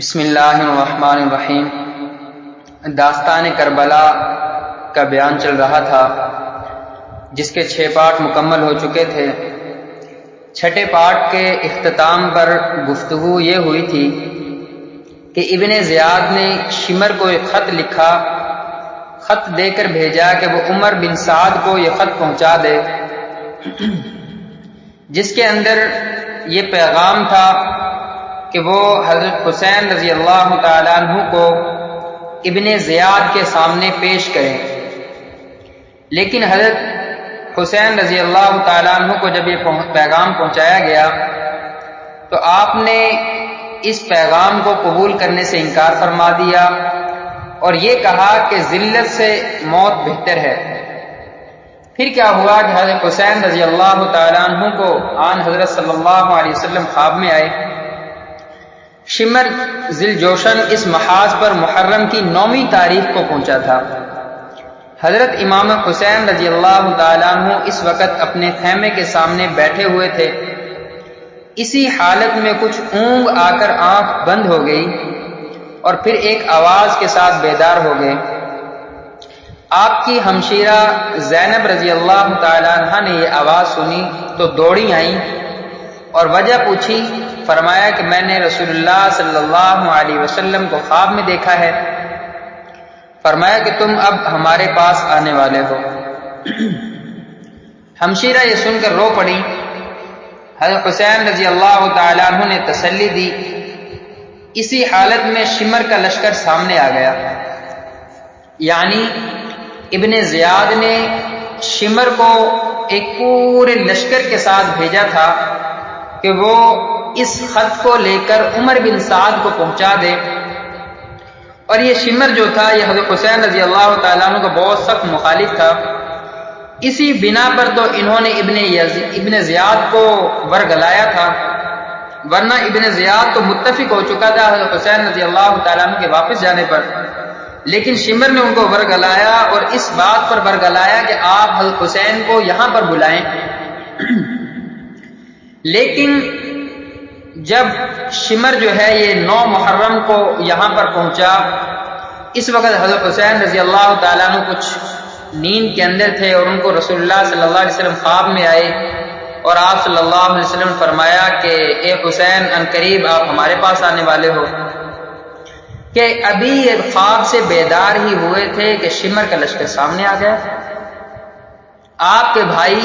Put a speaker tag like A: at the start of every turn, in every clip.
A: بسم اللہ الرحمن الرحیم۔ داستان کربلا کا بیان چل رہا تھا جس کے 6 پارٹ مکمل ہو چکے تھے۔ 6ٹھے پارٹ کے اختتام پر گفتگو یہ ہوئی تھی کہ ابن زیاد نے شمر کو ایک خط لکھا، خط دے کر بھیجا کہ وہ عمر بن سعد کو یہ خط پہنچا دے، جس کے اندر یہ پیغام تھا کہ وہ حضرت حسین رضی اللہ تعالیٰ عنہ کو ابن زیاد کے سامنے پیش کریں۔ لیکن حضرت حسین رضی اللہ تعالیٰ عنہ کو جب یہ پیغام پہنچایا گیا تو آپ نے اس پیغام کو قبول کرنے سے انکار فرما دیا اور یہ کہا کہ ذلت سے موت بہتر ہے۔ پھر کیا ہوا کہ حضرت حسین رضی اللہ تعالیٰ عنہ کو آن حضرت صلی اللہ علیہ وسلم خواب میں آئے۔ شمر ذی الجوشن اس محاذ پر محرم کی 9ویں تاریخ کو پہنچا تھا۔ حضرت امام حسین رضی اللہ تعالیٰ عنہ اس وقت اپنے خیمے کے سامنے بیٹھے ہوئے تھے۔ اسی حالت میں کچھ اونگ آ کر آنکھ بند ہو گئی اور پھر ایک آواز کے ساتھ بیدار ہو گئے۔ آپ کی ہمشیرہ زینب رضی اللہ تعالیٰ عنہ نے یہ آواز سنی تو دوڑی آئیں اور وجہ پوچھی۔ فرمایا کہ میں نے رسول اللہ صلی اللہ علیہ وسلم کو خواب میں دیکھا ہے۔ فرمایا کہ تم اب ہمارے پاس آنے والے ہو۔ ہمشیرہ یہ سن کر رو پڑی۔ حضرت حسین رضی اللہ تعالیٰ عنہ نے تسلی دی۔ اسی حالت میں شمر کا لشکر سامنے آ گیا، یعنی ابن زیاد نے شمر کو ایک پورے لشکر کے ساتھ بھیجا تھا کہ وہ اس خط کو لے کر عمر بن سعد کو پہنچا دے، اور یہ شمر جو تھا یہ حضرت حسین رضی اللہ تعالیٰ عنہ کا بہت سخت مخالف تھا۔ اسی بنا پر تو انہوں نے ابن زیاد کو ورگلایا تھا، ورنہ ابن زیاد تو متفق ہو چکا تھا حضرت حسین رضی اللہ تعالیٰ عنہ کے واپس جانے پر، لیکن شمر نے ان کو ورگلایا اور اس بات پر ورگلایا کہ آپ حضرت حسین کو یہاں پر بلائیں۔ لیکن جب شمر جو ہے یہ 9 محرم کو یہاں پر پہنچا، اس وقت حضرت حسین رضی اللہ تعالیٰ عنہ کچھ نیند کے اندر تھے اور ان کو رسول اللہ صلی اللہ علیہ وسلم خواب میں آئے اور آپ صلی اللہ علیہ وسلم نے فرمایا کہ اے حسین ان قریب آپ ہمارے پاس آنے والے ہو، کہ ابھی یہ خواب سے بیدار ہی ہوئے تھے کہ شمر کا لشکر سامنے آ گیا۔ آپ کے بھائی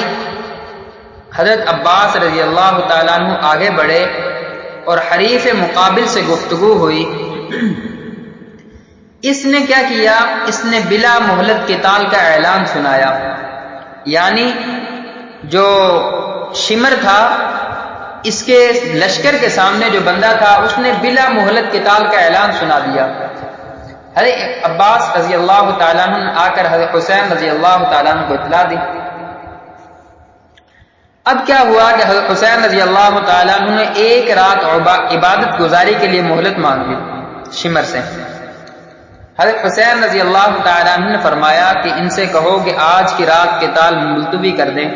A: حضرت عباس رضی اللہ تعالیٰ عنہ آگے بڑھے اور حریف مقابل سے گفتگو ہوئی۔ اس نے کیا کیا؟ اس نے بلا مہلت قتال کا اعلان سنایا، یعنی جو شمر تھا اس کے لشکر کے سامنے جو بندہ تھا اس نے بلا مہلت قتال کا اعلان سنا دیا۔ حضرت عباس رضی اللہ تعالیٰ عنہ نے آ کر حضرت حسین رضی اللہ تعالیٰ عنہ کو اطلاع دی۔ اب کیا ہوا کہ حضرت حسین رضی اللہ تعالیٰ عنہ نے ایک رات عبادت گزاری کے لیے مہلت مانگی شمر سے۔ حضرت حسین رضی اللہ تعالیٰ عنہ نے فرمایا کہ ان سے کہو کہ آج کی رات قتال ملتوی کر دیں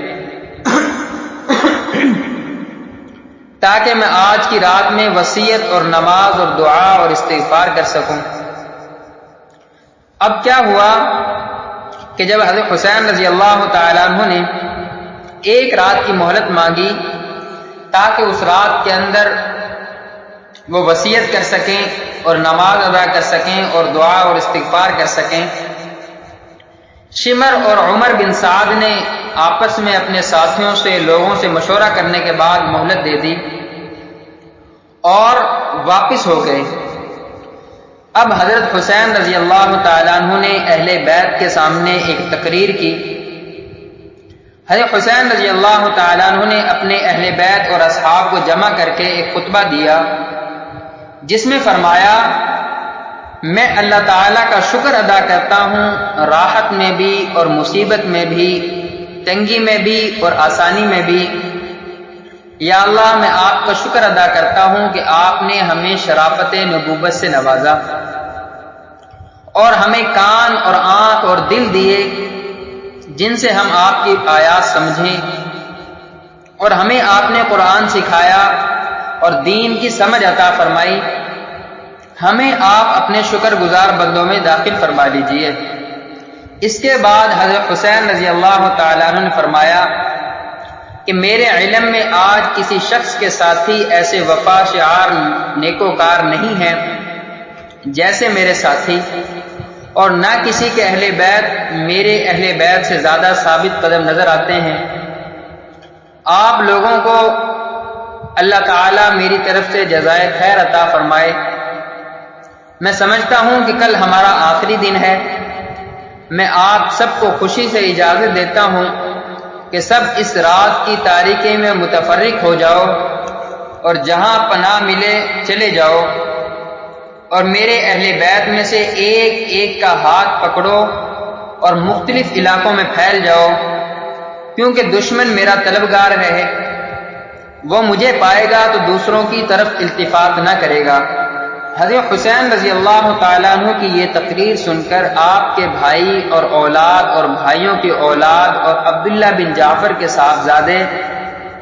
A: تاکہ میں آج کی رات میں وصیت اور نماز اور دعا اور استغفار کر سکوں۔ اب کیا ہوا کہ جب حضرت حسین رضی اللہ تعالیٰ عنہ نے ایک رات کی مہلت مانگی تاکہ اس رات کے اندر وہ وصیت کر سکیں اور نماز ادا کر سکیں اور دعا اور استغفار کر سکیں، شمر اور عمر بن سعد نے آپس میں اپنے ساتھیوں سے لوگوں سے مشورہ کرنے کے بعد مہلت دے دی اور واپس ہو گئے۔ اب حضرت حسین رضی اللہ تعالیٰ عنہ نے اہل بیت کے سامنے ایک تقریر کی۔ حضرت حسین رضی اللہ تعالیٰ عنہ نے اپنے اہل بیت اور اصحاب کو جمع کر کے ایک خطبہ دیا جس میں فرمایا، میں اللہ تعالیٰ کا شکر ادا کرتا ہوں راحت میں بھی اور مصیبت میں بھی، تنگی میں بھی اور آسانی میں بھی۔ یا اللہ میں آپ کا شکر ادا کرتا ہوں کہ آپ نے ہمیں شرافت نبوت سے نوازا اور ہمیں کان اور آنکھ اور دل دیے جن سے ہم آپ کی آیات سمجھیں، اور ہمیں آپ نے قرآن سکھایا اور دین کی سمجھ عطا فرمائی۔ ہمیں آپ اپنے شکر گزار بندوں میں داخل فرما لیجیے۔ اس کے بعد حضرت حسین رضی اللہ تعالیٰ عنہ نے فرمایا کہ میرے علم میں آج کسی شخص کے ساتھی ایسے وفا شعار نیکوکار نہیں ہیں جیسے میرے ساتھی، اور نہ کسی کے اہل بیت میرے اہل بیت سے زیادہ ثابت قدم نظر آتے ہیں۔ آپ لوگوں کو اللہ تعالیٰ میری طرف سے جزائے خیر عطا فرمائے۔ میں سمجھتا ہوں کہ کل ہمارا آخری دن ہے۔ میں آپ سب کو خوشی سے اجازت دیتا ہوں کہ سب اس رات کی تاریکی میں متفرق ہو جاؤ اور جہاں پناہ ملے چلے جاؤ، اور میرے اہل بیت میں سے ایک ایک کا ہاتھ پکڑو اور مختلف علاقوں میں پھیل جاؤ، کیونکہ دشمن میرا طلبگار ہے، وہ مجھے پائے گا تو دوسروں کی طرف التفات نہ کرے گا۔ حضرت حسین رضی اللہ تعالیٰ عنہ کی یہ تقریر سن کر آپ کے بھائی اور اولاد اور بھائیوں کی اولاد اور عبداللہ بن جعفر کے صاحبزادے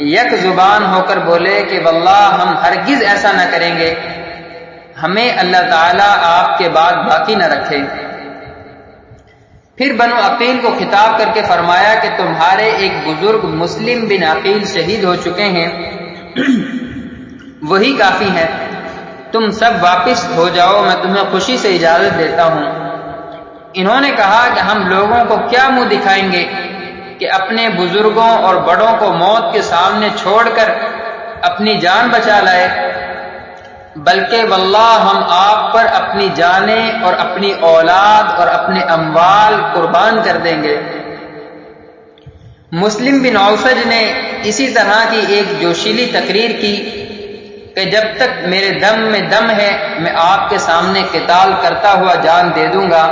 A: یک زبان ہو کر بولے کہ واللہ ہم ہرگز ایسا نہ کریں گے، ہمیں اللہ تعالیٰ آپ کے بعد باقی نہ رکھے۔ پھر بنو عقیل کو خطاب کر کے فرمایا کہ تمہارے ایک بزرگ مسلم بن عقیل شہید ہو چکے ہیں، وہی کافی ہیں، تم سب واپس ہو جاؤ، میں تمہیں خوشی سے اجازت دیتا ہوں۔ انہوں نے کہا کہ ہم لوگوں کو کیا منہ دکھائیں گے کہ اپنے بزرگوں اور بڑوں کو موت کے سامنے چھوڑ کر اپنی جان بچا لائے، بلکہ واللہ ہم آپ پر اپنی جانیں اور اپنی اولاد اور اپنے اموال قربان کر دیں گے۔ مسلم بن اوسج نے اسی طرح کی ایک جوشیلی تقریر کی کہ جب تک میرے دم میں دم ہے میں آپ کے سامنے قتال کرتا ہوا جان دے دوں گا۔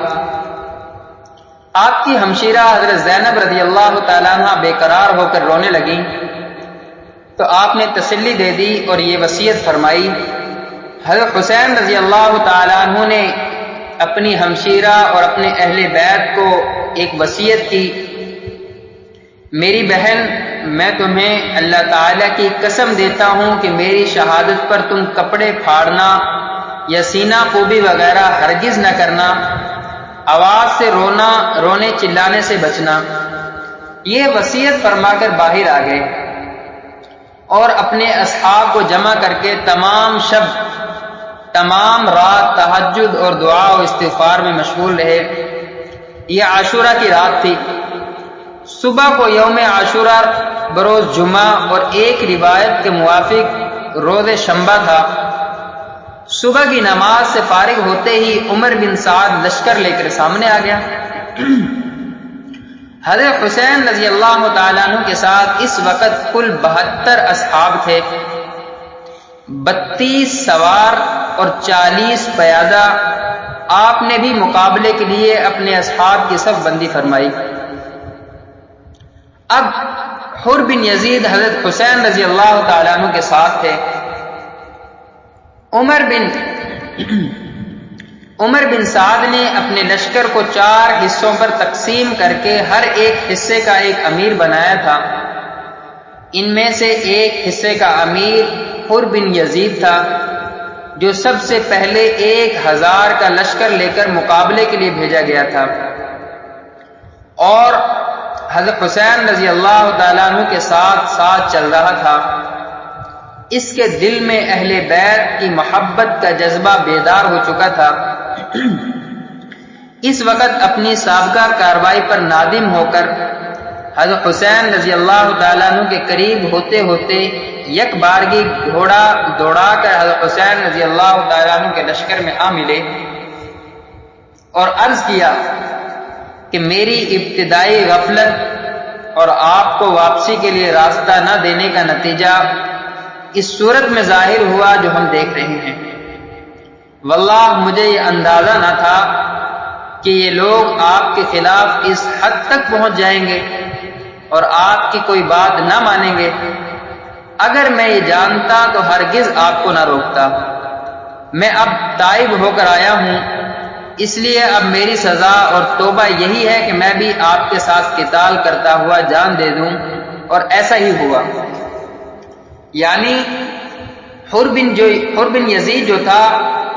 A: آپ کی ہمشیرہ حضرت زینب رضی اللہ تعالیٰ عنہ بے قرار ہو کر رونے لگیں تو آپ نے تسلی دے دی اور یہ وصیت فرمائی۔ حضرت حسین رضی اللہ تعالیٰ عنہ نے اپنی ہمشیرہ اور اپنے اہل بیت کو ایک وصیت کی، میری بہن میں تمہیں اللہ تعالیٰ کی قسم دیتا ہوں کہ میری شہادت پر تم کپڑے پھاڑنا یا سینہ کوبی وغیرہ ہرگز نہ کرنا، آواز سے رونے چلانے سے بچنا۔ یہ وصیت فرما کر باہر آ گئے اور اپنے اصحاب کو جمع کر کے تمام شب تمام رات تہجد اور دعا و استغفار میں مشغول رہے۔ یہ عاشورہ کی رات تھی۔ صبح کو یوم عاشورہ بروز جمعہ اور ایک روایت کے موافق روز شنبہ تھا۔ صبح کی نماز سے فارغ ہوتے ہی عمر بن سعد لشکر لے کر سامنے آ گیا۔ حضرت حسین رضی اللہ تعالیٰ عنہ کے ساتھ اس وقت کل 72 اصحاب تھے، 32 سوار اور 40 پیادہ۔ آپ نے بھی مقابلے کے لیے اپنے اصحاب کی صف بندی فرمائی۔ اب حر بن یزید حضرت حسین رضی اللہ تعالیٰ عنہ کے ساتھ تھے۔ عمر بن سعد نے اپنے لشکر کو 4 حصوں پر تقسیم کر کے ہر ایک حصے کا ایک امیر بنایا تھا۔ ان میں سے ایک حصے کا امیر حر بن یزید تھا، جو سب سے پہلے 1000 کا لشکر لے کر مقابلے کے لیے بھیجا گیا تھا، اور حضرت حسین رضی اللہ تعالیٰ عنہ کے ساتھ ساتھ چل رہا تھا۔ اس کے دل میں اہل بیت کی محبت کا جذبہ بیدار ہو چکا تھا۔ اس وقت اپنی سابقہ کارروائی پر نادم ہو کر حضرت حسین رضی اللہ تعالیٰ عنہ کے قریب ہوتے ہوتے یک بارگی گھوڑا دوڑا کر حضرت حسین رضی اللہ تعالیٰ عنہ کے لشکر میں آ ملے اور عرض کیا کہ میری ابتدائی غفلت اور آپ کو واپسی کے لیے راستہ نہ دینے کا نتیجہ اس صورت میں ظاہر ہوا جو ہم دیکھ رہے ہیں۔ واللہ مجھے یہ اندازہ نہ تھا کہ یہ لوگ آپ کے خلاف اس حد تک پہنچ جائیں گے اور آپ کی کوئی بات نہ مانیں گے۔ اگر میں یہ جانتا تو ہرگز آپ کو نہ روکتا۔ میں اب تائب ہو کر آیا ہوں، اس لیے اب میری سزا اور توبہ یہی ہے کہ میں بھی آپ کے ساتھ قتال کرتا ہوا جان دے دوں، اور ایسا ہی ہوا۔ یعنی حر بن یزید جو تھا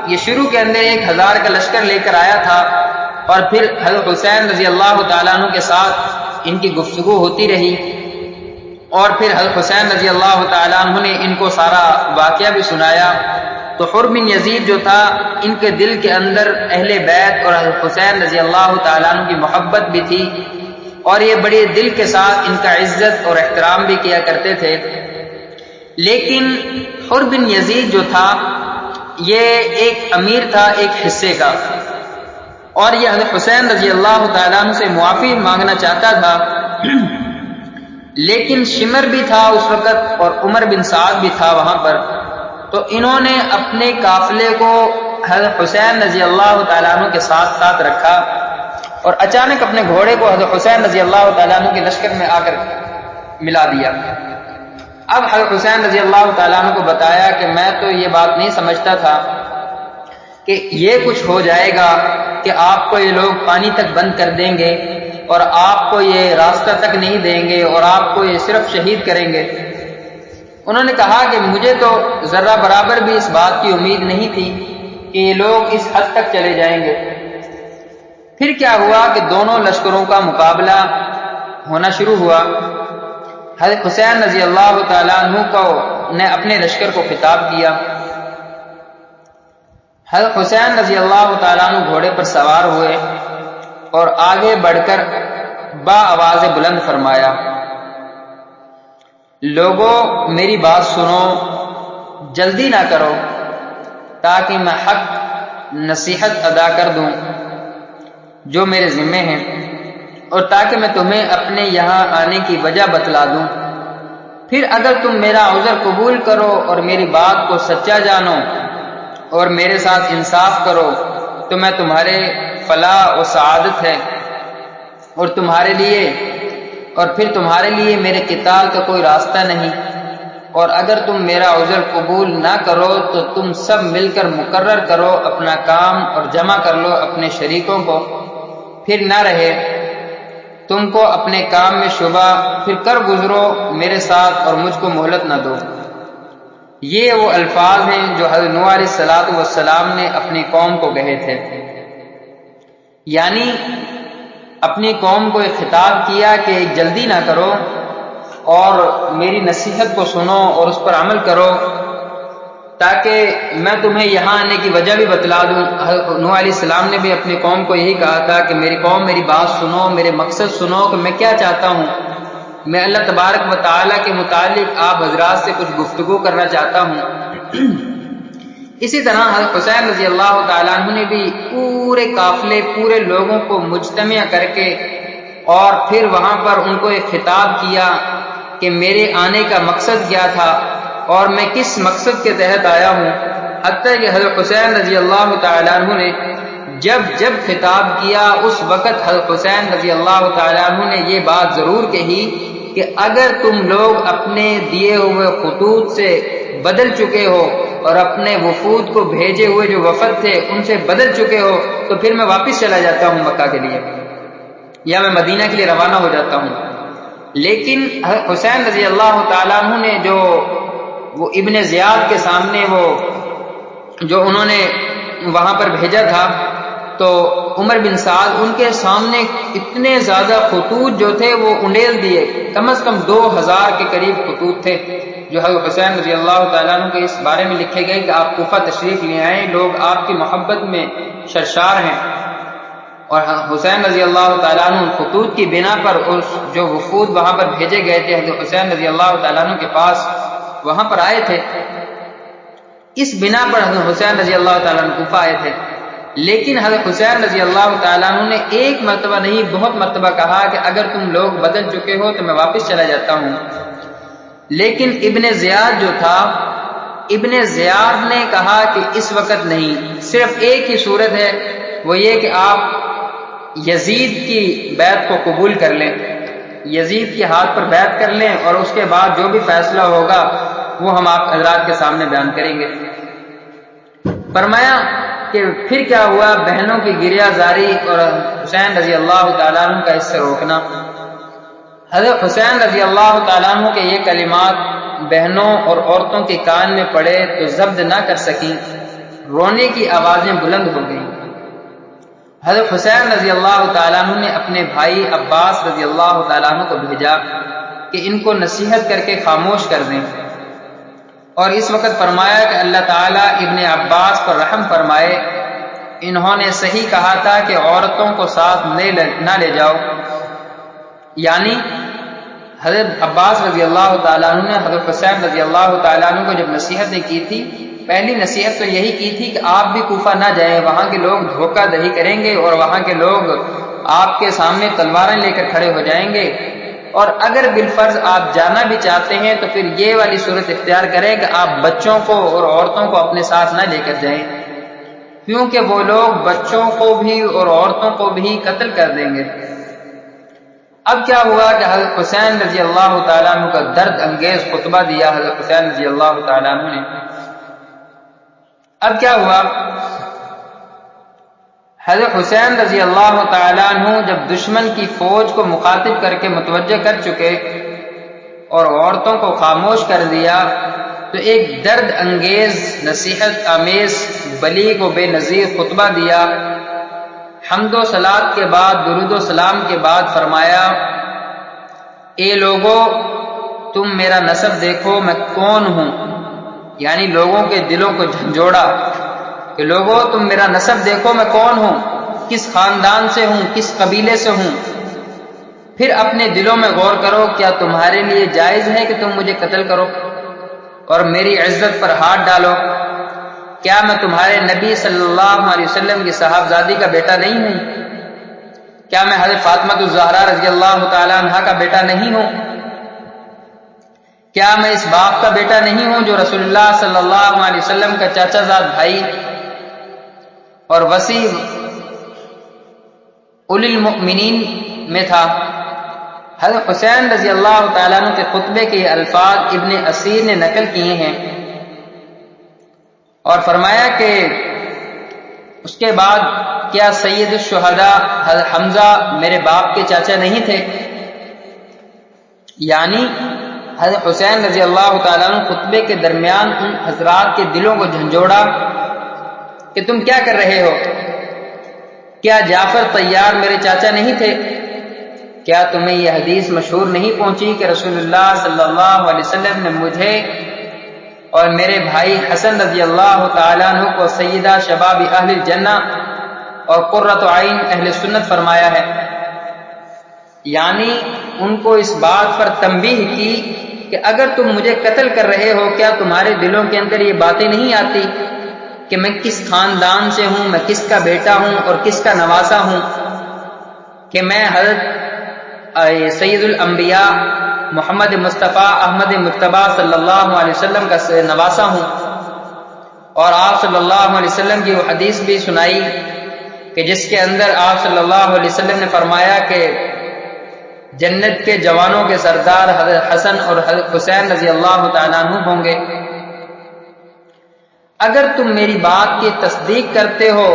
A: یہ شروع کے اندر 1000 کا لشکر لے کر آیا تھا، اور پھر حضرت حسین رضی اللہ تعالیٰ عنہ کے ساتھ ان کی گفتگو ہوتی رہی، اور پھر حضرت حسین رضی اللہ تعالیٰ عنہ نے ان کو سارا واقعہ بھی سنایا۔ تو حر بن یزید جو تھا، ان کے دل کے اندر اہل بیت اور حضرت حسین رضی اللہ تعالیٰ عنہ کی محبت بھی تھی، اور یہ بڑے دل کے ساتھ ان کا عزت اور احترام بھی کیا کرتے تھے۔ لیکن حر بن یزید جو تھا یہ ایک امیر تھا ایک حصے کا، اور یہ حضرت حسین رضی اللہ تعالیٰ عنہ سے معافی مانگنا چاہتا تھا، لیکن شمر بھی تھا اس وقت اور عمر بن سعد بھی تھا وہاں پر۔ تو انہوں نے اپنے قافلے کو حضرت حسین رضی اللہ تعالیٰ عنہ کے ساتھ ساتھ رکھا، اور اچانک اپنے گھوڑے کو حضرت حسین رضی اللہ تعالیٰ عنہ کے لشکر میں آ کر ملا دیا۔ اب حضرت حسین رضی اللہ تعالیٰ عنہ کو بتایا کہ میں تو یہ بات نہیں سمجھتا تھا کہ یہ کچھ ہو جائے گا کہ آپ کو یہ لوگ پانی تک بند کر دیں گے اور آپ کو یہ راستہ تک نہیں دیں گے اور آپ کو یہ صرف شہید کریں گے۔ انہوں نے کہا کہ مجھے تو ذرہ برابر بھی اس بات کی امید نہیں تھی کہ یہ لوگ اس حد تک چلے جائیں گے۔ پھر کیا ہوا کہ دونوں لشکروں کا مقابلہ ہونا شروع ہوا۔ حضرت حسین رضی اللہ تعالیٰ عنہ نے اپنے لشکر کو خطاب کیا۔ حضرت حسین رضی اللہ تعالیٰ عنہ گھوڑے پر سوار ہوئے اور آگے بڑھ کر با آواز بلند فرمایا، لوگوں میری بات سنو، جلدی نہ کرو تاکہ میں حق نصیحت ادا کر دوں جو میرے ذمے ہیں، اور تاکہ میں تمہیں اپنے یہاں آنے کی وجہ بتلا دوں۔ پھر اگر تم میرا عذر قبول کرو اور میری بات کو سچا جانو اور میرے ساتھ انصاف کرو تو میں تمہارے فلاح و سعادت ہے، اور پھر تمہارے لیے میرے قتال کا کوئی راستہ نہیں، اور اگر تم میرا عذر قبول نہ کرو تو تم سب مل کر مقرر کرو اپنا کام اور جمع کر لو اپنے شریکوں کو، پھر نہ رہے تم کو اپنے کام میں شبہ، پھر کر گزرو میرے ساتھ اور مجھ کو مہلت نہ دو۔ یہ وہ الفاظ ہیں جو حضرت نوح علیہ السلام نے اپنی قوم کو کہے تھے، یعنی اپنی قوم کو ایک خطاب کیا کہ جلدی نہ کرو اور میری نصیحت کو سنو اور اس پر عمل کرو تاکہ میں تمہیں یہاں آنے کی وجہ بھی بتلا دوں۔ نوح علیہ السلام نے بھی اپنی قوم کو یہی کہا تھا کہ میری قوم میری بات سنو، میرے مقصد سنو کہ میں کیا چاہتا ہوں۔ میں اللہ تبارک و تعالیٰ کے متعلق آپ حضرات سے کچھ گفتگو کرنا چاہتا ہوں۔ اسی طرح حضرت حسین رضی اللہ تعالیٰ عنہ نے بھی پورے قافلے پورے لوگوں کو مجتمع کر کے اور پھر وہاں پر ان کو ایک خطاب کیا کہ میرے آنے کا مقصد کیا تھا اور میں کس مقصد کے تحت آیا ہوں۔ حتیٰ کہ حضرت حسین رضی اللہ تعالیٰ عنہ نے جب خطاب کیا اس وقت حضرت حسین رضی اللہ تعالیٰ عنہ نے یہ بات ضرور کہی کہ اگر تم لوگ اپنے دیے ہوئے خطوط سے بدل چکے ہو اور اپنے وفود کو بھیجے ہوئے جو وفد تھے ان سے بدل چکے ہو تو پھر میں واپس چلا جاتا ہوں مکہ کے لیے، یا میں مدینہ کے لیے روانہ ہو جاتا ہوں۔ لیکن حسین رضی اللہ تعالیٰ عنہ نے جو وہ ابن زیاد کے سامنے وہ جو انہوں نے وہاں پر بھیجا تھا، تو عمر بن سعد ان کے سامنے اتنے زیادہ خطوط جو تھے وہ انڈیل دیے، کم از کم 2000 کے قریب خطوط تھے جو حضرت حسین رضی اللہ تعالیٰ عنہ کے اس بارے میں لکھے گئے کہ آپ کوفہ تشریف لے آئیں، لوگ آپ کی محبت میں سرشار ہیں۔ اور حسین رضی اللہ تعالیٰ عنہ خطوط کی بنا پر اس جو وفود وہاں پر بھیجے گئے تھے حضرت حسین رضی اللہ تعالیٰ عنہ کے پاس وہاں پر آئے تھے، اس بنا پر حضرت حسین رضی اللہ تعالیٰ عنہ کوفہ آئے تھے۔ لیکن حضرت حسین رضی اللہ تعالیٰ عنہ نے ایک مرتبہ نہیں بہت مرتبہ کہا کہ اگر تم لوگ بدل چکے ہو تو میں واپس چلا جاتا ہوں۔ لیکن ابن زیاد جو تھا، ابن زیاد نے کہا کہ اس وقت نہیں، صرف ایک ہی صورت ہے، وہ یہ کہ آپ یزید کی بیعت کو قبول کر لیں، یزید کے ہاتھ پر بیعت کر لیں، اور اس کے بعد جو بھی فیصلہ ہوگا وہ ہم آپ حضرات کے سامنے بیان کریں گے۔ فرمایا کہ پھر کیا ہوا، بہنوں کی گریہ زاری اور حسین رضی اللہ تعالیٰ عنہ کا اس سے روکنا۔ حضرت حسین رضی اللہ تعالیٰ عنہ کے یہ کلمات بہنوں اور عورتوں کے کان میں پڑے تو ضبط نہ کر سکیں، رونے کی آوازیں بلند ہو گئیں۔ حضرت حسین رضی اللہ تعالیٰ عنہ نے اپنے بھائی عباس رضی اللہ تعالیٰ عنہ کو بھیجا کہ ان کو نصیحت کر کے خاموش کر دیں، اور اس وقت فرمایا کہ اللہ تعالیٰ ابن عباس پر رحم فرمائے، انہوں نے صحیح کہا تھا کہ عورتوں کو ساتھ نہ لے جاؤ۔ یعنی حضرت عباس رضی اللہ تعالیٰ عنہ نے حضرت حسین رضی اللہ تعالیٰ عنہ کو جب نصیحتیں کی تھی، پہلی نصیحت تو یہی کی تھی کہ آپ بھی کوفہ نہ جائیں، وہاں کے لوگ دھوکہ دہی کریں گے اور وہاں کے لوگ آپ کے سامنے تلواریں لے کر کھڑے ہو جائیں گے، اور اگر بالفرض آپ جانا بھی چاہتے ہیں تو پھر یہ والی صورت اختیار کریں کہ آپ بچوں کو اور عورتوں کو اپنے ساتھ نہ لے کر جائیں، کیونکہ وہ لوگ بچوں کو بھی اور عورتوں کو بھی قتل کر دیں گے۔ اب کیا ہوا کہ حضرت حسین رضی اللہ تعالیٰ عنہ کا درد انگیز خطبہ دیا حضرت حسین رضی اللہ تعالیٰ عنہ نے۔ اب کیا ہوا، حضرت حسین رضی اللہ تعالیٰ عنہ جب دشمن کی فوج کو مخاطب کر کے متوجہ کر چکے اور عورتوں کو خاموش کر دیا، تو ایک درد انگیز نصیحت آمیز بلیغ و بے نظیر خطبہ دیا۔ حمد و صلات کے بعد، درود و سلام کے بعد فرمایا، اے لوگو تم میرا نسب دیکھو میں کون ہوں، یعنی لوگوں کے دلوں کو جھنجھوڑا کہ لوگو تم میرا نسب دیکھو میں کون ہوں، کس خاندان سے ہوں، کس قبیلے سے ہوں، پھر اپنے دلوں میں غور کرو، کیا تمہارے لیے جائز ہے کہ تم مجھے قتل کرو اور میری عزت پر ہاتھ ڈالو؟ کیا میں تمہارے نبی صلی اللہ علیہ وسلم کی صاحبزادی کا بیٹا نہیں ہوں؟ کیا میں حضرت فاطمہ الزہرا رضی اللہ تعالی عنہا کا بیٹا نہیں ہوں؟ کیا میں اس باپ کا بیٹا نہیں ہوں جو رسول اللہ صلی اللہ علیہ وسلم کا چاچا زاد بھائی اور وسیع اولی المؤمنین میں تھا؟ حضرت حسین رضی اللہ تعالیٰ عنہ کے خطبے کے الفاظ ابن اسیر نے نقل کیے ہیں، اور فرمایا کہ اس کے بعد کیا سید الشہداء حضرت حمزہ میرے باپ کے چاچا نہیں تھے؟ یعنی حضرت حسین رضی اللہ تعالیٰ عنہ خطبے کے درمیان ان حضرات کے دلوں کو جھنجھوڑا کہ تم کیا کر رہے ہو؟ کیا جعفر طیار میرے چاچا نہیں تھے؟ کیا تمہیں یہ حدیث مشہور نہیں پہنچی کہ رسول اللہ صلی اللہ علیہ وسلم نے مجھے اور میرے بھائی حسن رضی اللہ تعالیٰ عنہ کو سیدہ شباب اہل الجنہ اور قرۃ عین اہل سنت فرمایا ہے؟ یعنی ان کو اس بات پر تنبیہ کی کہ اگر تم مجھے قتل کر رہے ہو، کیا تمہارے دلوں کے اندر یہ باتیں نہیں آتی کہ میں کس خاندان سے ہوں، میں کس کا بیٹا ہوں اور کس کا نواسا ہوں، کہ میں حضرت سید الانبیاء محمد مصطفیٰ احمد مجتبیٰ صلی اللہ علیہ وسلم کا نواسا ہوں۔ اور آپ صلی اللہ علیہ وسلم کی وہ حدیث بھی سنائی کہ جس کے اندر آپ صلی اللہ علیہ وسلم نے فرمایا کہ جنت کے جوانوں کے سردار حضرت حسن اور حضرت حسین رضی اللہ تعالیٰ عنہ ہوں گے۔ اگر تم میری بات کی تصدیق کرتے ہو،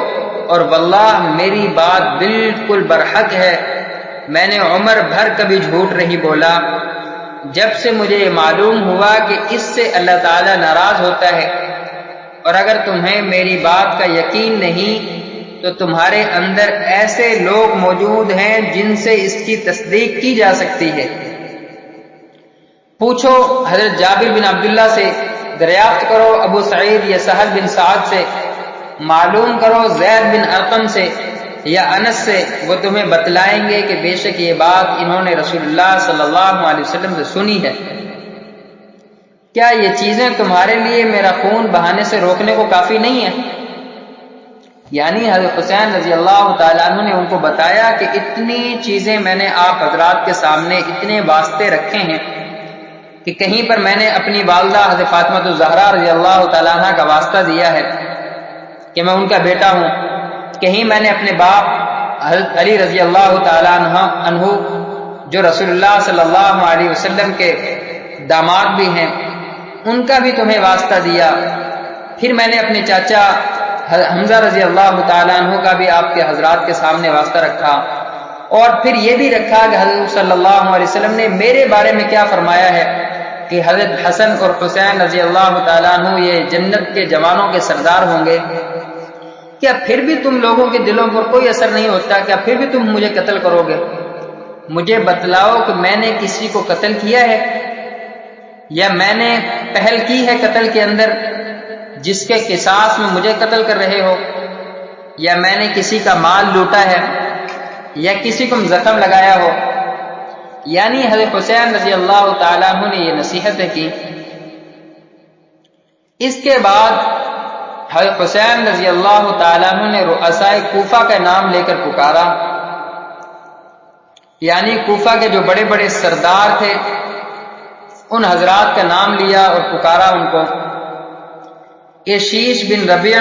A: اور واللہ میری بات بالکل برحق ہے، میں نے عمر بھر کبھی جھوٹ نہیں بولا، جب سے مجھے یہ معلوم ہوا کہ اس سے اللہ تعالیٰ ناراض ہوتا ہے، اور اگر تمہیں میری بات کا یقین نہیں تو تمہارے اندر ایسے لوگ موجود ہیں جن سے اس کی تصدیق کی جا سکتی ہے۔ پوچھو حضرت جابر بن عبداللہ سے، دریافت کرو ابو سعید یا سہل بن سعد سے، معلوم کرو زید بن ارقم سے یا انس سے، وہ تمہیں بتلائیں گے کہ بے شک یہ بات انہوں نے رسول اللہ صلی اللہ علیہ وسلم سے سنی ہے۔ کیا یہ چیزیں تمہارے لیے میرا خون بہانے سے روکنے کو کافی نہیں ہیں؟ یعنی حضرت حسین رضی اللہ تعالیٰ عنہ نے ان کو بتایا کہ اتنی چیزیں میں نے آپ حضرات کے سامنے اتنے واسطے رکھے ہیں کہ کہیں پر میں نے اپنی والدہ حضرت فاطمہ الزہرا رضی اللہ تعالیٰ عنہ کا واسطہ دیا ہے کہ میں ان کا بیٹا ہوں، کہیں میں نے اپنے باپ حضرت علی رضی اللہ تعالیٰ عنہ جو رسول اللہ صلی اللہ علیہ وسلم کے داماد بھی ہیں ان کا بھی تمہیں واسطہ دیا، پھر میں نے اپنے چاچا حمزہ رضی اللہ تعالیٰ عنہ کا بھی آپ کے حضرات کے سامنے واسطہ رکھا، اور پھر یہ بھی رکھا کہ حضرت صلی اللہ علیہ وسلم نے میرے بارے میں کیا فرمایا ہے کہ حضرت حسن اور حسین رضی اللہ تعالیٰ عنہ یہ جنت کے جوانوں کے سردار ہوں گے۔ کیا پھر بھی تم لوگوں کے دلوں پر کوئی اثر نہیں ہوتا؟ کیا پھر بھی تم مجھے قتل کرو گے؟ مجھے بتلاؤ کہ میں نے کسی کو قتل کیا ہے یا میں نے پہل کی ہے قتل کے اندر جس کے قصاص میں مجھے قتل کر رہے ہو، یا میں نے کسی کا مال لوٹا ہے یا کسی کو زخم لگایا ہو۔ یعنی حضرت حسین رضی اللہ تعالیٰ عنہ نے یہ نصیحتیں کی۔ اس کے بعد حضرت حسین رضی اللہ تعالیٰ عنہ نے رؤسائے کوفہ کا نام لے کر پکارا، یعنی کوفہ کے جو بڑے بڑے سردار تھے ان حضرات کا نام لیا اور پکارا ان کو۔ اے شیش بن ربیع،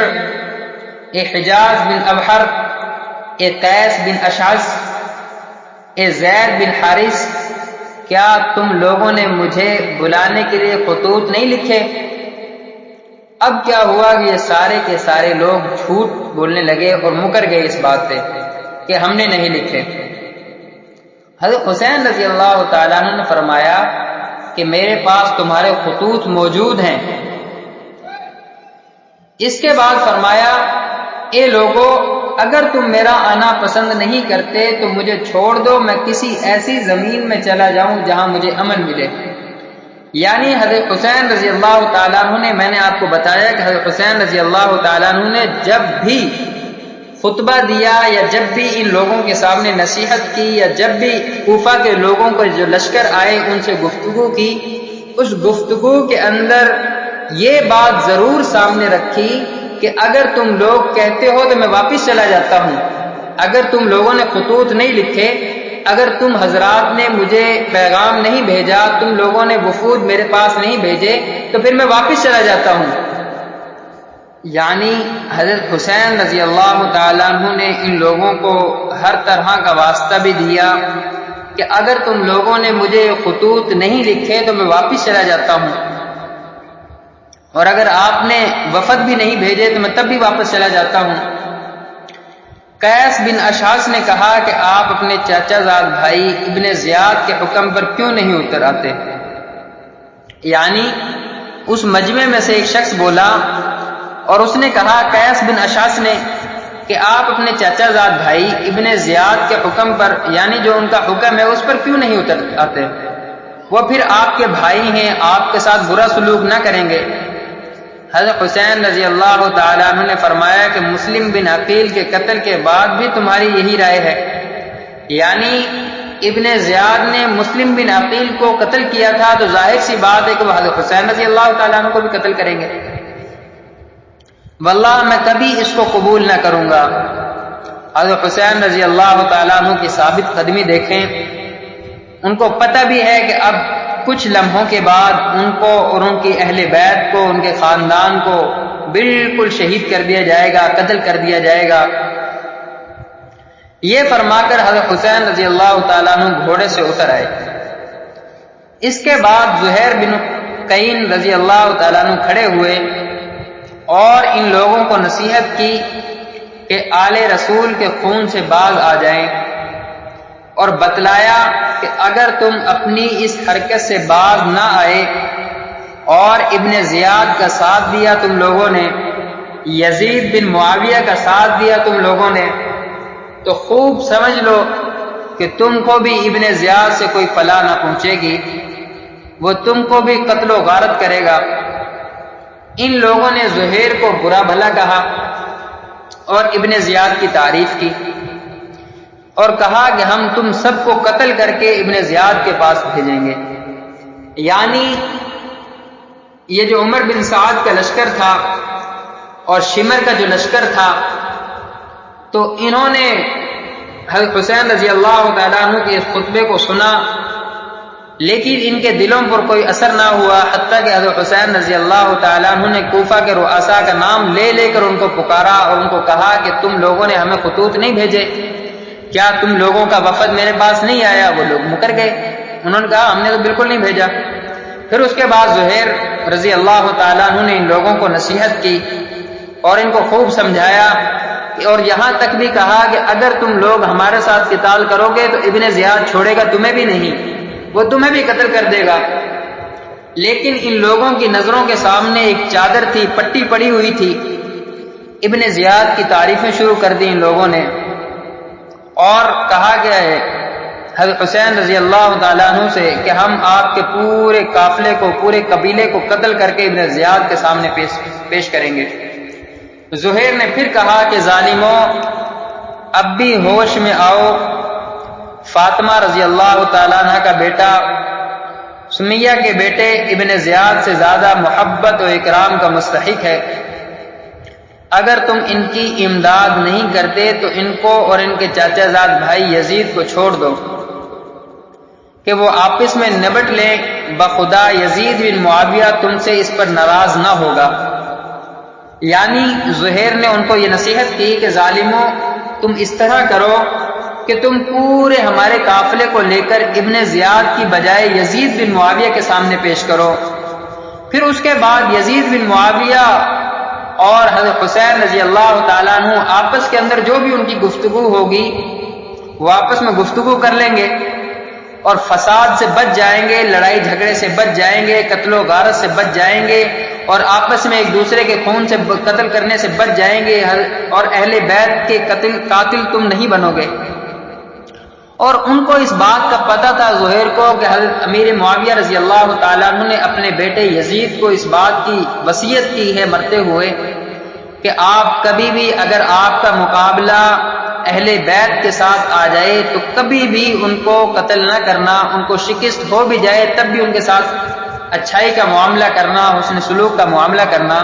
A: اے حجاز بن ابحر، اے قیس بن اشعث، اے زید بن حارث، کیا تم لوگوں نے مجھے بلانے کے لیے خطوط نہیں لکھے؟ اب کیا ہوا کہ یہ سارے کے سارے لوگ جھوٹ بولنے لگے اور مکر گئے اس بات پہ کہ ہم نے نہیں لکھے۔ حضرت حسین رضی اللہ تعالیٰ عنہ نے فرمایا کہ میرے پاس تمہارے خطوط موجود ہیں۔ اس کے بعد فرمایا، اے لوگو، اگر تم میرا آنا پسند نہیں کرتے تو مجھے چھوڑ دو، میں کسی ایسی زمین میں چلا جاؤں جہاں مجھے امن ملے۔ یعنی حضرت حسین رضی اللہ تعالیٰ عنہ نے، میں نے آپ کو بتایا کہ حضرت حسین رضی اللہ تعالیٰ عنہ نے جب بھی خطبہ دیا یا جب بھی ان لوگوں کے سامنے نصیحت کی یا جب بھی کوفہ کے لوگوں کو جو لشکر آئے ان سے گفتگو کی، اس گفتگو کے اندر یہ بات ضرور سامنے رکھی کہ اگر تم لوگ کہتے ہو تو میں واپس چلا جاتا ہوں، اگر تم لوگوں نے خطوط نہیں لکھے، اگر تم حضرات نے مجھے پیغام نہیں بھیجا، تم لوگوں نے وفود میرے پاس نہیں بھیجے، تو پھر میں واپس چلا جاتا ہوں۔ یعنی حضرت حسین رضی اللہ تعالیٰ عنہ نے ان لوگوں کو ہر طرح کا واسطہ بھی دیا کہ اگر تم لوگوں نے مجھے خطوط نہیں لکھے تو میں واپس چلا جاتا ہوں، اور اگر آپ نے وفد بھی نہیں بھیجے تو میں تب بھی واپس چلا جاتا ہوں۔ قیس بن اشعث نے کہا کہ آپ اپنے چاچا زاد بھائی ابن زیاد کے حکم پر کیوں نہیں اتر آتے؟ یعنی اس مجمع میں سے ایک شخص بولا اور اس نے کہا قیس بن اشعث نے کہ آپ اپنے چاچا زاد بھائی ابن زیاد کے حکم پر، یعنی جو ان کا حکم ہے اس پر کیوں نہیں اتر آتے؟ وہ پھر آپ کے بھائی ہیں، آپ کے ساتھ برا سلوک نہ کریں گے۔ حضرت حسین رضی اللہ تعالیٰ عنہ نے فرمایا کہ مسلم بن عقیل کے قتل کے بعد بھی تمہاری یہی رائے ہے؟ یعنی ابن زیاد نے مسلم بن عقیل کو قتل کیا تھا تو ظاہر سی بات ہے کہ وہ حضرت حسین رضی اللہ تعالیٰ عنہ کو بھی قتل کریں گے۔ واللہ میں کبھی اس کو قبول نہ کروں گا۔ حضرت حسین رضی اللہ تعالیٰ عنہ کی ثابت قدمی دیکھیں، ان کو پتہ بھی ہے کہ اب کچھ لمحوں کے بعد ان کو اور ان کی اہل بیت کو، ان کے خاندان کو بالکل شہید کر دیا جائے گا، قتل کر دیا جائے گا۔ یہ فرما کر حضرت حسین رضی اللہ تعالیٰ عنہ گھوڑے سے اتر آئے۔ اس کے بعد زہیر بن قین رضی اللہ تعالیٰ عنہ کھڑے ہوئے اور ان لوگوں کو نصیحت کی کہ آل رسول کے خون سے باز آ جائیں، اور بتلایا کہ اگر تم اپنی اس حرکت سے باز نہ آئے اور ابن زیاد کا ساتھ دیا تم لوگوں نے، یزید بن معاویہ کا ساتھ دیا تم لوگوں نے، تو خوب سمجھ لو کہ تم کو بھی ابن زیاد سے کوئی فلاح نہ پہنچے گی، وہ تم کو بھی قتل و غارت کرے گا۔ ان لوگوں نے زہیر کو برا بھلا کہا اور ابن زیاد کی تعریف کی اور کہا کہ ہم تم سب کو قتل کر کے ابن زیاد کے پاس بھیجیں گے۔ یعنی یہ جو عمر بن سعد کا لشکر تھا اور شمر کا جو لشکر تھا، تو انہوں نے حضرت حسین رضی اللہ تعالیٰ عنہ کے اس خطبے کو سنا، لیکن ان کے دلوں پر کوئی اثر نہ ہوا، حتیٰ کہ حضرت حسین رضی اللہ تعالیٰ عنہ نے کوفہ کے رؤساء کا نام لے لے کر ان کو پکارا اور ان کو کہا کہ تم لوگوں نے ہمیں خطوط نہیں بھیجے، کیا تم لوگوں کا وفد میرے پاس نہیں آیا؟ وہ لوگ مکر گئے، انہوں نے کہا ہم نے تو بالکل نہیں بھیجا۔ پھر اس کے بعد زہیر رضی اللہ تعالیٰ عنہ نے ان لوگوں کو نصیحت کی اور ان کو خوب سمجھایا، اور یہاں تک بھی کہا کہ اگر تم لوگ ہمارے ساتھ قتال کرو گے تو ابن زیاد چھوڑے گا تمہیں بھی نہیں، وہ تمہیں بھی قتل کر دے گا۔ لیکن ان لوگوں کی نظروں کے سامنے ایک چادر تھی، پٹی پڑی ہوئی تھی، ابن زیاد کی تعریفیں شروع کر دی ان لوگوں نے، اور کہا گیا ہے حضرت حسین رضی اللہ تعالیٰ عنہ سے کہ ہم آپ کے پورے قافلے کو، پورے قبیلے کو قتل کر کے ابن زیاد کے سامنے پیش کریں گے۔ زہیر نے پھر کہا کہ ظالموں، اب بھی ہوش میں آؤ، فاطمہ رضی اللہ تعالیٰ عنہ کا بیٹا سمیہ کے بیٹے ابن زیاد سے زیادہ محبت و اکرام کا مستحق ہے۔ اگر تم ان کی امداد نہیں کرتے تو ان کو اور ان کے چاچا زاد بھائی یزید کو چھوڑ دو کہ وہ آپس میں نبٹ لیں، بخدا یزید بن معاویہ تم سے اس پر ناراض نہ ہوگا۔ یعنی زہیر نے ان کو یہ نصیحت کی کہ ظالموں، تم اس طرح کرو کہ تم پورے ہمارے قافلے کو لے کر ابن زیاد کی بجائے یزید بن معاویہ کے سامنے پیش کرو، پھر اس کے بعد یزید بن معاویہ اور حضرت حسین رضی اللہ تعالیٰ عنہ آپس کے اندر جو بھی ان کی گفتگو ہوگی وہ آپس میں گفتگو کر لیں گے اور فساد سے بچ جائیں گے، لڑائی جھگڑے سے بچ جائیں گے، قتل و غارت سے بچ جائیں گے، اور آپس میں ایک دوسرے کے خون سے قتل کرنے سے بچ جائیں گے، اور اہل بیت کے قاتل تم نہیں بنو گے۔ اور ان کو اس بات کا پتہ تھا زہیر کو کہ حضرت امیر معاویہ رضی اللہ تعالیٰ عنہ نے اپنے بیٹے یزید کو اس بات کی وصیت کی ہے مرتے ہوئے کہ آپ کبھی بھی اگر آپ کا مقابلہ اہل بیت کے ساتھ آ جائے تو کبھی بھی ان کو قتل نہ کرنا، ان کو شکست ہو بھی جائے تب بھی ان کے ساتھ اچھائی کا معاملہ کرنا، حسن سلوک کا معاملہ کرنا۔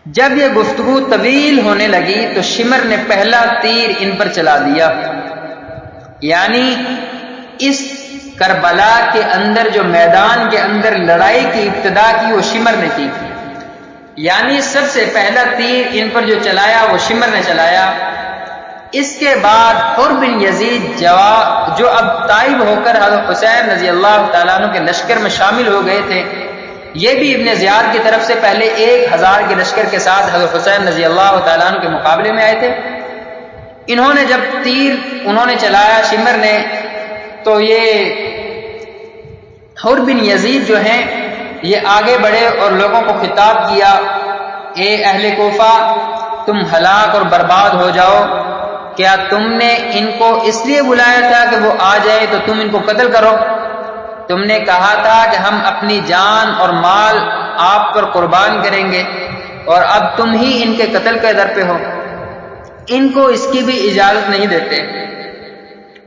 A: جب یہ گفتگو طویل ہونے لگی تو شمر نے پہلا تیر ان پر چلا دیا، یعنی اس کربلا کے اندر جو میدان کے اندر لڑائی کی ابتدا کی وہ شمر نے کی، یعنی سب سے پہلا تیر ان پر جو چلایا وہ شمر نے چلایا۔ اس کے بعد حر بن یزید جو اب تائب ہو کر حضرت حسین رضی اللہ تعالیٰ عنہ کے لشکر میں شامل ہو گئے تھے، یہ بھی ابن زیاد کی طرف سے پہلے 1000 کے لشکر کے ساتھ حضرت حسین رضی اللہ تعالیٰ عنہ کے مقابلے میں آئے تھے۔ انہوں نے جب تیر انہوں نے چلایا شمر نے، تو یہ حر بن یزید جو ہیں یہ آگے بڑھے اور لوگوں کو خطاب کیا، اے اہل کوفہ، تم ہلاک اور برباد ہو جاؤ، کیا تم نے ان کو اس لیے بلایا تھا کہ وہ آ جائے تو تم ان کو قتل کرو؟ تم نے کہا تھا کہ ہم اپنی جان اور مال آپ پر قربان کریں گے، اور اب تم ہی ان کے قتل کے در پہ ہو۔ ان کو اس کی بھی اجازت نہیں دیتے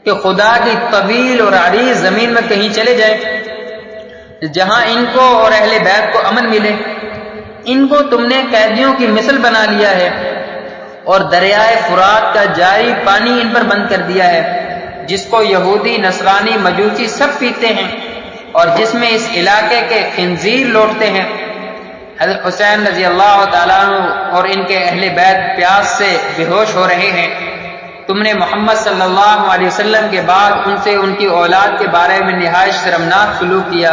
A: کہ خدا کی طویل اور عریض زمین میں کہیں چلے جائیں جہاں ان کو اور اہل بیت کو امن ملے۔ ان کو تم نے قیدیوں کی مثل بنا لیا ہے اور دریائے فرات کا جاری پانی ان پر بند کر دیا ہے، جس کو یہودی، نصرانی، مجوسی سب پیتے ہیں اور جس میں اس علاقے کے خنزیر لوٹتے ہیں۔ حضرت حسین رضی اللہ تعالیٰ عنہ اور ان کے اہل بیت پیاس سے بے ہوش ہو رہے ہیں۔ تم نے محمد صلی اللہ علیہ وسلم کے بعد ان سے ان کی اولاد کے بارے میں نہایت شرمناک سلوک کیا۔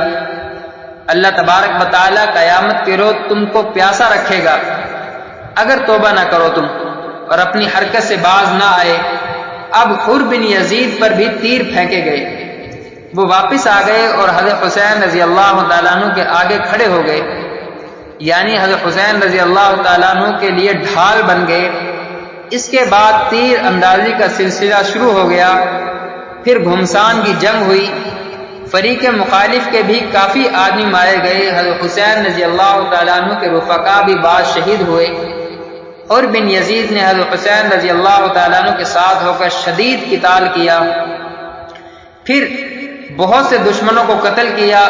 A: اللہ تبارک و تعالیٰ قیامت کے روز تم کو پیاسا رکھے گا اگر توبہ نہ کرو تم اور اپنی حرکت سے باز نہ آئے۔ اب حر بن یزید پر بھی تیر پھینکے گئے، وہ واپس آ گئے اور حضرت حسین رضی اللہ تعالیٰ عنہ کے آگے کھڑے ہو گئے، یعنی حضرت حسین رضی اللہ تعالیٰ عنہ کے لیے ڈھال بن گئے۔ اس کے بعد تیر اندازی کا سلسلہ شروع ہو گیا، پھر گھمسان کی جنگ ہوئی، فریق مخالف کے بھی کافی آدمی مارے گئے۔ حضرت حسین رضی اللہ تعالیٰ عنہ کے رفقا بھی بعض شہید ہوئے، اور بن یزید نے حضرت حسین رضی اللہ تعالیٰ عنہ کے ساتھ ہو کر شدید قتال کیا، پھر بہت سے دشمنوں کو قتل کیا۔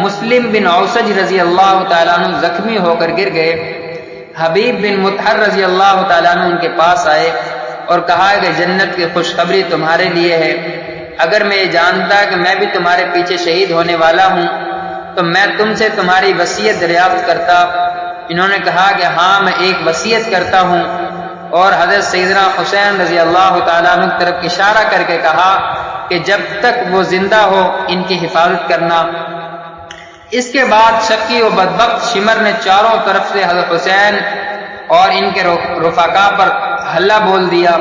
A: مسلم بن اوسج رضی اللہ تعالیٰ عنہ زخمی ہو کر گر گئے۔ حبیب بن مطہر رضی اللہ تعالیٰ عنہ ان کے پاس آئے اور کہا کہ جنت کی خوشخبری تمہارے لیے ہے، اگر میں یہ جانتا کہ میں بھی تمہارے پیچھے شہید ہونے والا ہوں تو میں تم سے تمہاری وصیت دریافت کرتا۔ انہوں نے کہا کہ ہاں میں ایک وصیت کرتا ہوں، اور حضرت سیدنا حسین رضی اللہ تعالیٰ عنہ کی طرف اشارہ کر کے کہا کہ جب تک وہ زندہ ہو ان کی حفاظت کرنا۔ اس کے بعد شکی و بدبخت شمر نے چاروں طرف سے حضرت حسین اور ان کے رفقا پر حلہ بول دیا۔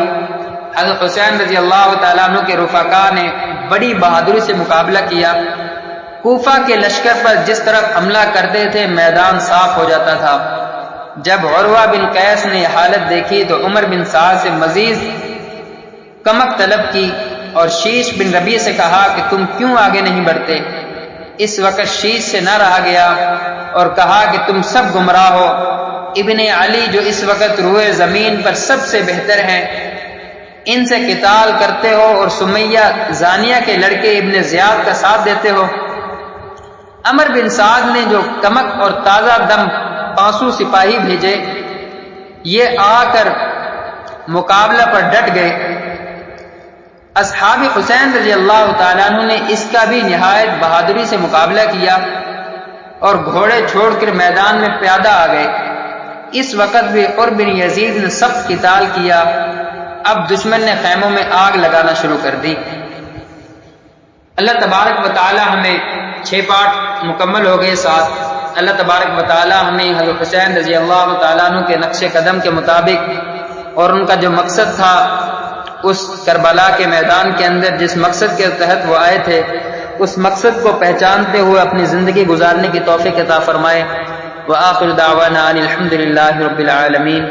A: حضرت حسین رضی اللہ تعالیٰ عنہ کے رفقا نے بڑی بہادری سے مقابلہ کیا۔ کوفہ کے لشکر پر جس طرف حملہ کرتے تھے میدان صاف ہو جاتا تھا، جب عروہ بن قیس نے یہ حالت دیکھی تو عمر بن سعد سے مزید کمک طلب کی اور شیش بن ربیع سے کہا کہ تم کیوں آگے نہیں بڑھتے؟ اس وقت شیش سے نہ رہا گیا اور کہا کہ تم سب گمراہ ہو، ابن علی جو اس وقت روئے زمین پر سب سے بہتر ہیں، ان سے قتال کرتے ہو اور سمیہ زانیہ کے لڑکے ابن زیاد کا ساتھ دیتے ہو۔ عمر بن سعد نے جو کمک اور تازہ دم 500 سپاہی بھیجے، یہ آ کر مقابلہ پر ڈٹ گئے۔ اصحاب حسین رضی اللہ تعالیٰ عنہ نے اس کا بھی نہایت بہادری سے مقابلہ کیا اور گھوڑے چھوڑ کر میدان میں پیادہ آ گئے۔ اس وقت بھی عمر بن یزید نے سخت قتال کیا۔ اب دشمن نے خیموں میں آگ لگانا شروع کر دی۔ اللہ تبارک و تعالی ہمیں 6 پارٹ مکمل ہو گئے ساتھ۔ اللہ تبارک و تعالی ہمیں حضرت حسین رضی اللہ تعالیٰ عنہ کے نقش قدم کے مطابق اور ان کا جو مقصد تھا اس کربلا کے میدان کے اندر جس مقصد کے تحت وہ آئے تھے، اس مقصد کو پہچانتے ہوئے اپنی زندگی گزارنے کی توفیق عطا فرمائے۔ وآخر دعوانا ان الحمد للہ رب العالمین۔